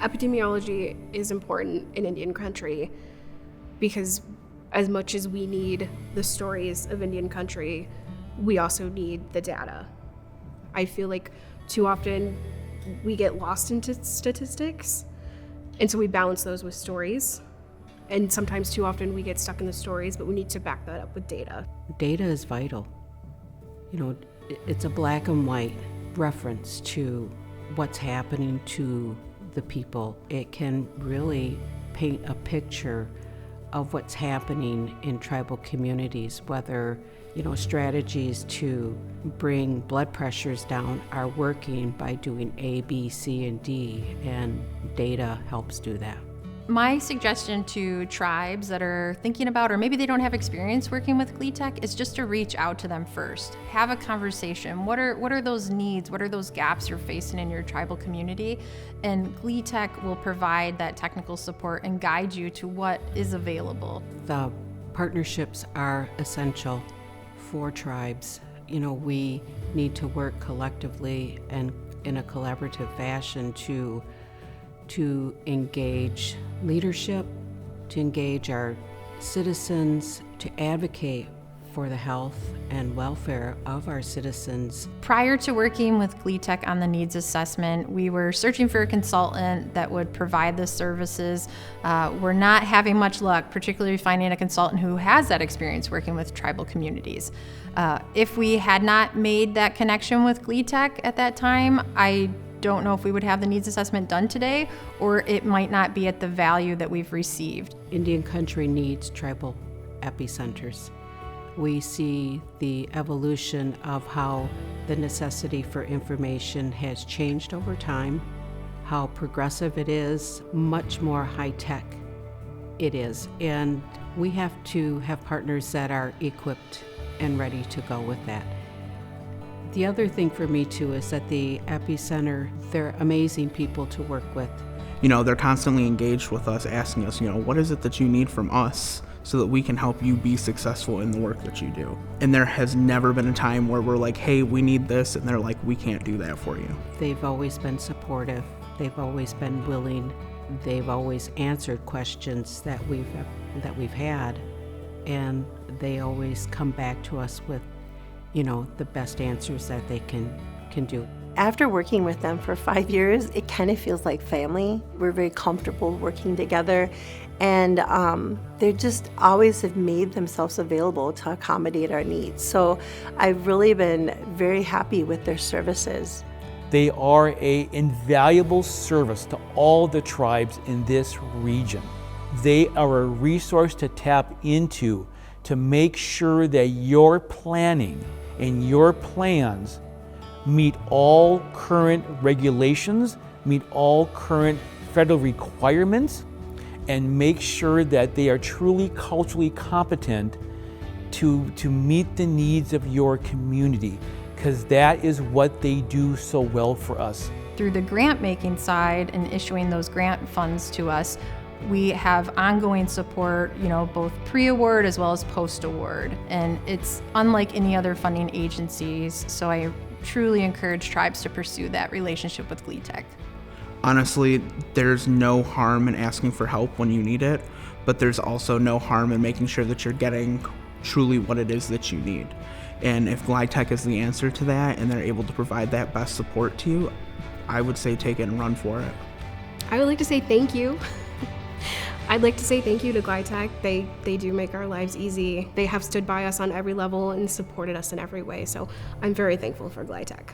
Epidemiology is important in Indian country because as much as we need the stories of Indian country, we also need the data. I feel like too often we get lost into statistics, and so we balance those with stories. And sometimes too often we get stuck in the stories, but we need to back that up with data. Data is vital. It's a black and white reference to what's happening to the people. It can really paint a picture of what's happening in tribal communities, whether strategies to bring blood pressures down are working by doing A, B, C, and D, and data helps do that. My suggestion to tribes that are thinking about, or maybe they don't have experience working with GLITEC, is just to reach out to them first. Have a conversation. What are those needs? What are those gaps you're facing in your tribal community? And GLITEC will provide that technical support and guide you to what is available. The partnerships are essential for tribes. We need to work collectively and in a collaborative fashion to engage leadership, to engage our citizens, to advocate for the health and welfare of our citizens. Prior to working with GLITEC on the needs assessment, we were searching for a consultant that would provide the services. We're not having much luck, particularly finding a consultant who has that experience working with tribal communities. If we had not made that connection with GLITEC at that time, I don't know if we would have the needs assessment done today, or it might not be at the value that we've received. Indian country needs tribal epicenters. We see the evolution of how the necessity for information has changed over time, how progressive it is, much more high-tech it is, and we have to have partners that are equipped and ready to go with that. The other thing for me too is that the epicenter, they're amazing people to work with. They're constantly engaged with us, asking us, what is it that you need from us so that we can help you be successful in the work that you do. And there has never been a time where we're like, hey, we need this, and they're like, we can't do that for you. They've always been supportive. They've always been willing. They've always answered questions that we've had, and they always come back to us with the best answers that they can do. After working with them for 5 years, it kind of feels like family. We're very comfortable working together, and they just always have made themselves available to accommodate our needs. So I've really been very happy with their services. They are an invaluable service to all the tribes in this region. They are a resource to tap into to make sure that your planning and your plans meet all current regulations, meet all current federal requirements, and make sure that they are truly culturally competent to meet the needs of your community, because that is what they do so well for us. Through the grant making side and issuing those grant funds to us, we have ongoing support, both pre-award as well as post-award. And it's unlike any other funding agencies, so I truly encourage tribes to pursue that relationship with GLITEC. Honestly, there's no harm in asking for help when you need it, but there's also no harm in making sure that you're getting truly what it is that you need. And if GLITEC is the answer to that and they're able to provide that best support to you, I would say take it and run for it. I would like to say thank you. I'd like to say thank you to GLITEC. They do make our lives easy. They have stood by us on every level and supported us in every way. So I'm very thankful for GLITEC.